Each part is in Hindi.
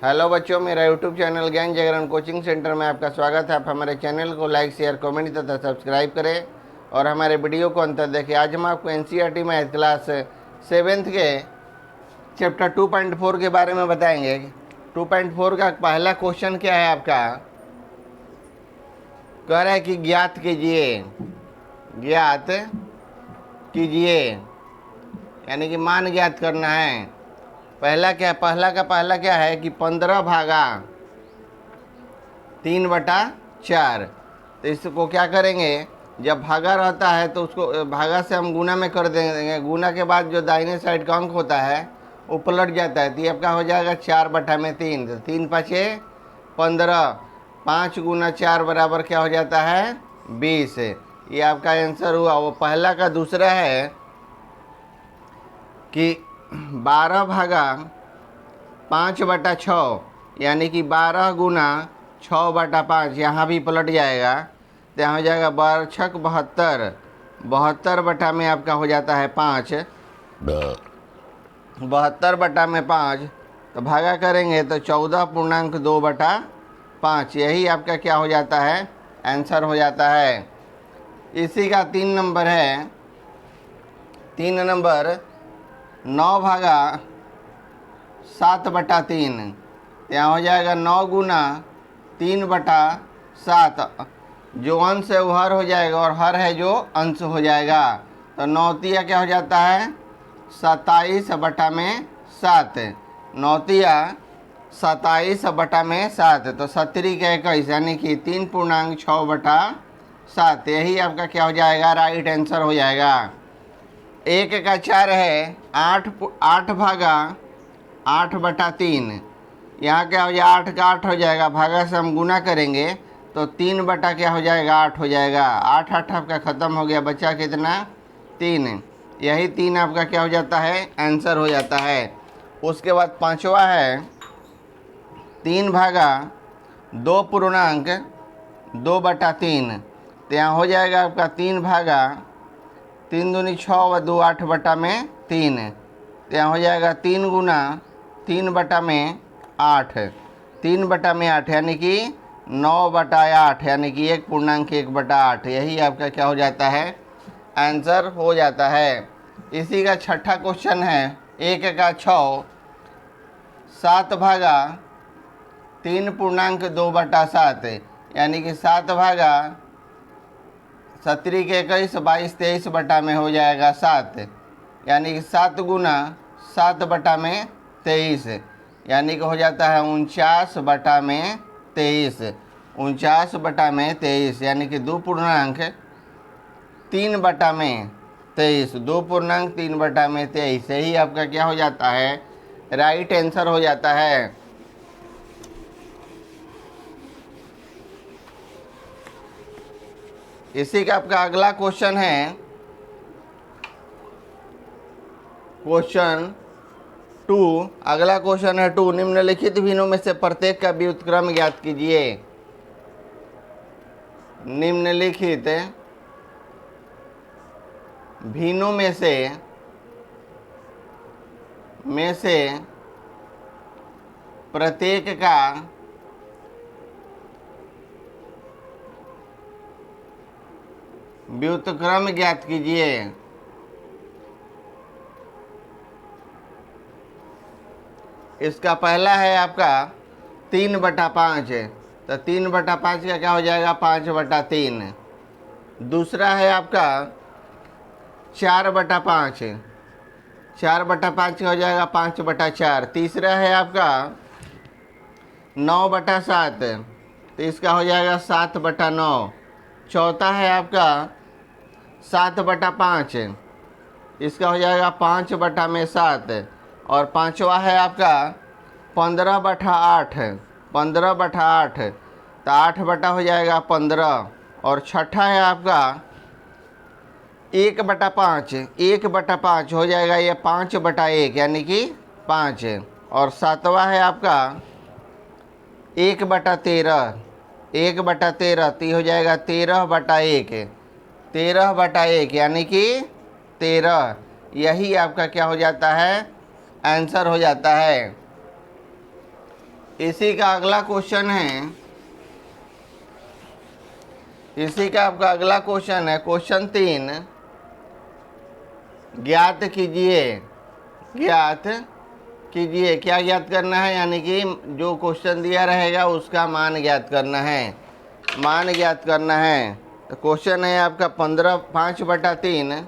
हेलो बच्चों, मेरा यूट्यूब चैनल ज्ञान जागरण कोचिंग सेंटर में आपका स्वागत है। आप हमारे चैनल को लाइक, शेयर, कमेंट तथा सब्सक्राइब करें और हमारे वीडियो को अंत तक देखें। आज हम आपको एनसीईआरटी मैथ क्लास 7th के चैप्टर 2.4 के बारे में बताएंगे। 2.4 का पहला क्वेश्चन क्या है आपका? कह रहा है कि ज्ञात कीजिए यानी कि मान ज्ञात करना है। पहला क्या है कि 15 भागा 3/4। तो इसको क्या करेंगे, जब भागा रहता है तो उसको भागा से हम गुना में कर देंगे। गुना के बाद जो दाहिने साइड का अंक होता है वो पलट जाता है, तो ये आपका हो जाएगा 4/3। तो 3 5 15, 5 गुना 4 बराबर क्या हो जाता है 20। ये आपका आंसर हुआ वो पहला का। दूसरा है कि 12 भागा 5/6 यानी कि 12 गुना 6/5। यहाँ भी पलट जाएगा तो यहाँ हो जाएगा 12 छक 72। 72 बटा में आपका हो जाता है 5। 72 बटा में 5 तो भागा करेंगे तो 14.2/5। यही आपका क्या हो जाता है आंसर हो जाता है। इसी का 3 नंबर है। 3 नंबर 9 भागा 7/3। यहाँ हो जाएगा 9 गुना 3/7। जो अंश है वो हर हो जाएगा और हर है जो अंश हो जाएगा। तो 9 तिया क्या हो जाता है 27/7। 9 तिया 27/7। तो 17 का 21 यानी कि 3.6/7। यही आपका क्या हो जाएगा राइट आंसर हो जाएगा। 1 का 4 है 8 भागा 8/3। यहाँ क्या हो जाएगा 8 का 8 हो जाएगा, भागा से हम गुना करेंगे तो 3 बटा क्या हो जाएगा 8 हो जाएगा। 8 8 आपका ख़त्म हो गया, बचा कितना 3। यही 3 आपका क्या हो जाता है आंसर हो जाता है। उसके बाद पांचवा है 3 भागा 2.2/3। तो यहाँ हो जाएगा आपका 3 भागा 3 दूनी 6 व 2 8/3। तो यहाँ हो जाएगा 3 गुना 3/8। 3/8 यानी कि 9/8 यानी कि 1.1/8। यही आपका क्या हो जाता है आंसर हो जाता है। इसी का छठा क्वेश्चन है 1 का 6 7 भागा 3.2/7 यानी कि 7 भागा 17 के 21 22 23 बटा में हो जाएगा 7 यानी कि 7 गुना 7/23 यानी कि हो जाता है 49/23। 49/23 यानी कि 2.3/23। 2.3/23 यही आपका क्या हो जाता है राइट आंसर हो जाता है। इसी का आपका अगला क्वेश्चन है क्वेश्चन 2। अगला क्वेश्चन है 2। निम्नलिखित भिन्नों में से प्रत्येक का व्युत्क्रम ज्ञात कीजिए। निम्नलिखित भिन्नों में से प्रत्येक का व्युत्क्रम ज्ञात कीजिए। इसका पहला है आपका 3/5। तो 3/5 का क्या हो जाएगा 5/3। दूसरा है आपका 4/5। 4/5 का हो जाएगा 5/4। तीसरा है आपका 9/7। तो इसका हो जाएगा 7/9। चौथा है आपका 7/5। इसका हो जाएगा 5/7। और पांचवा है आपका 15/8। 15/8 तो 8 बटा हो जाएगा 15। और छठा है आपका 1/5। 1/5 हो जाएगा ये 5/1 यानी कि 5। और सातवा है आपका 1/13। 1/13 तो हो जाएगा 13/1। 13/1 यानी कि 13। यही आपका क्या हो जाता है आंसर हो जाता है। इसी का अगला क्वेश्चन है, इसी का आपका अगला क्वेश्चन है क्वेश्चन 3। ज्ञात कीजिए, ज्ञात कीजिए, क्या ज्ञात करना है, यानी कि जो क्वेश्चन दिया रहेगा उसका मान ज्ञात करना है, मान ज्ञात करना है। तो क्वेश्चन है आपका 5/3,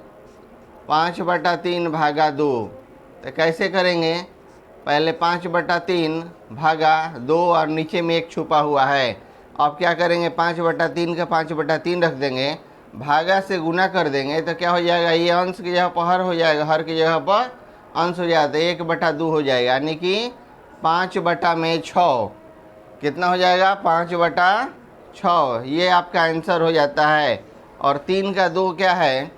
5/3 भागा 2। तो कैसे करेंगे, पहले 5/3 भागा 2 और नीचे में 1 छुपा हुआ है। अब क्या करेंगे, 5/3 का 5/3 रख देंगे, भागा से गुना कर देंगे तो क्या हो जाएगा, ये अंश की जगह पर हर हो जाएगा, हर की जगह पर अंश हो जाता है, 1/2 हो जाएगा, यानी कि 5/6 कितना हो जाएगा, 5/6। ये आपका आंसर हो जाता है। और 3 का 2 क्या है,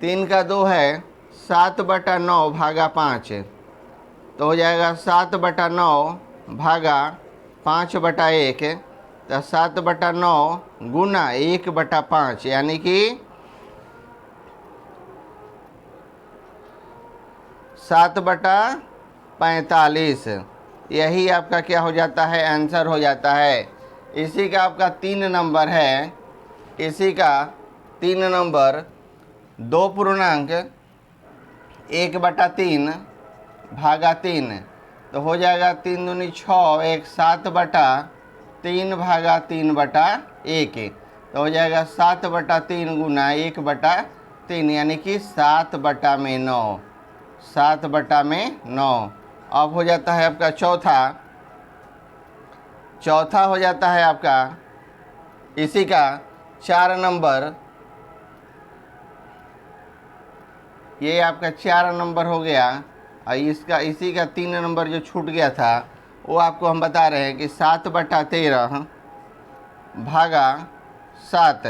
3 का 2 है 7/9 भागा 5। तो हो जाएगा 7/9 भागा 5/1। तो 7/9 गुना 1/5, यानी कि 7/45। यही आपका क्या हो जाता है, आंसर हो जाता है। इसी का आपका 3 नंबर है, इसी का 3 नंबर 2.1/3 भागा 3। तो हो जाएगा 3 दूनी 6, 1 7/3 भागा 3/1। तो हो जाएगा 7/3 गुना 1/3, यानी कि 7/9, 7/9। अब हो जाता है आपका चौथा हो जाता है आपका इसी का 4 नंबर। ये आपका 4 नंबर हो गया। और इसका इसी का 3 नंबर जो छूट गया था वो आपको हम बता रहे हैं कि 7/13 भागा 7।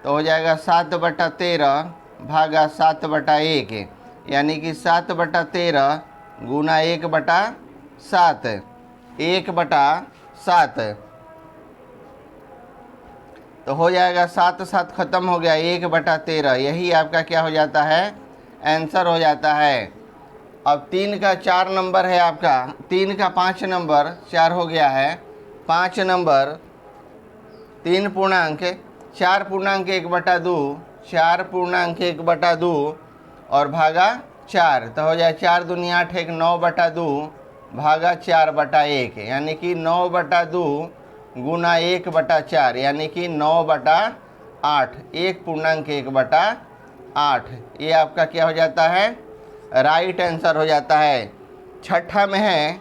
तो हो जाएगा 7/13 भागा 7/1, यानी कि 7/13 गुना 1/7, 1/7। तो हो जाएगा 7 7 खत्म हो गया, 1/13। यही आपका क्या हो जाता है, आंसर हो जाता है। अब 3 का 4 नंबर है आपका, 3 का 5 नंबर, 4 हो गया है, 5 नंबर 3.4 1/2, 4.1/2 और भागा 4। तो हो जाए 4 दूनी 8, 1 9/2 भागा 4/1, यानी कि 9/2 गुना 1/4, यानी कि 9/8, 1.1/8। ये आपका क्या हो जाता है, राइट आंसर हो जाता है। छठा में है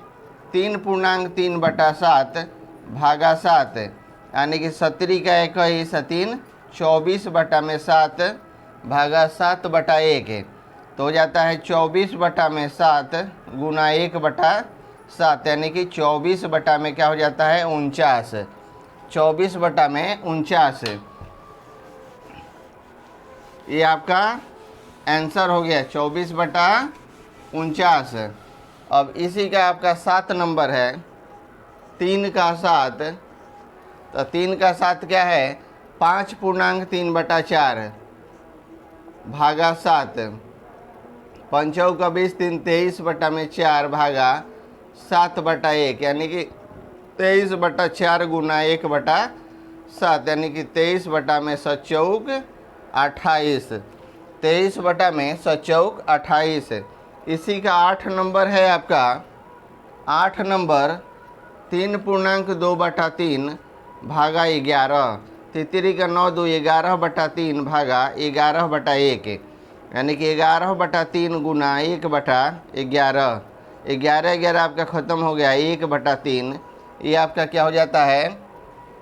3.3/7 भागा 7, यानी कि 17 का 1 3, 24/7 भागा 7/1। तो हो जाता है 24/7 गुना 1/7, यानी कि 24 में क्या हो जाता है, 49, 24/49। ये आपका आंसर हो गया 24/49। अब इसी का आपका 7 नंबर है, 3 का 7। तो 3 का 7 क्या है, 5.3/4 भागा 7, 5 का 20 3, 23/4 भागा 7/1, यानी कि 23/4 गुना 1/7, यानी कि 23/7 28, 23/7 28। इसी का 8 नंबर है आपका, 8 नंबर 3.2/3 भागा 11। तितरी का 9 2 11/3 भागा 11/1, यानी कि 11/3 गुना 1/11, 11 आपका ख़त्म हो गया, 1/3। ये आपका क्या हो जाता है,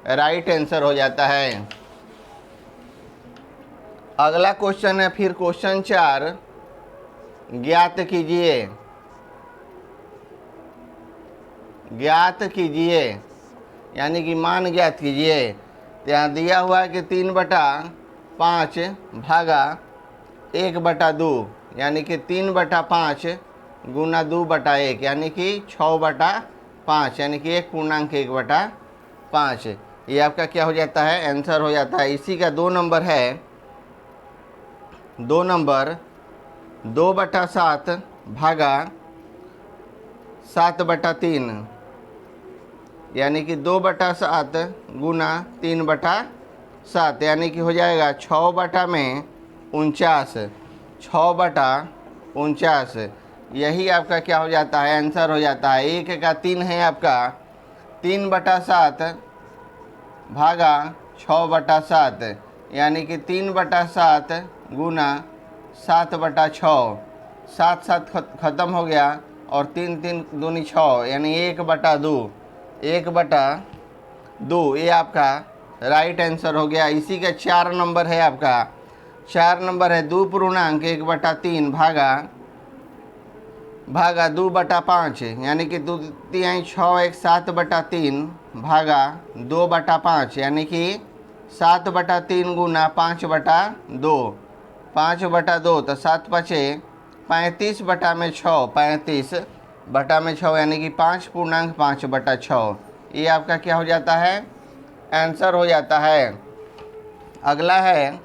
राइट आंसर हो जाता है। अगला क्वेश्चन है फिर क्वेश्चन 4, ज्ञात कीजिए, ज्ञात कीजिए, यानी कि मान ज्ञात कीजिए। तो यहाँ दिया हुआ है कि 3/5 भागा 1/2, यानी कि 3/5 गुना 2/1, यानी कि 6/5, यानी कि 1.1/5। ये आपका क्या हो जाता है, आंसर हो जाता है। इसी का 2 नंबर है, 2 नंबर 2/7 भागा 7/3, यानी कि 2/7 गुना 3/7 यानी कि हो जाएगा 6/49, 6/49। यही आपका क्या हो जाता है, आंसर हो जाता है। 1 का 3 है आपका 3/7 भागा 6/7 यानी कि 3/7 गुना 7/6। 7 7 ख़त्म हो गया और 3 3 दूनी 6 यानी 1/2। 1/2 ये आपका राइट आंसर हो गया। इसी का 4 नंबर है आपका। 4 नंबर है 2.1/3 भागा 2/5 यानी कि 2 3 6 1 7/3 भागा 2/5 यानी कि 7/3 गुना 5/2। 5/2 तो 7 5 35/6 35/6 यानी कि 5.5/6। ये आपका क्या हो जाता है, आंसर हो जाता है। अगला है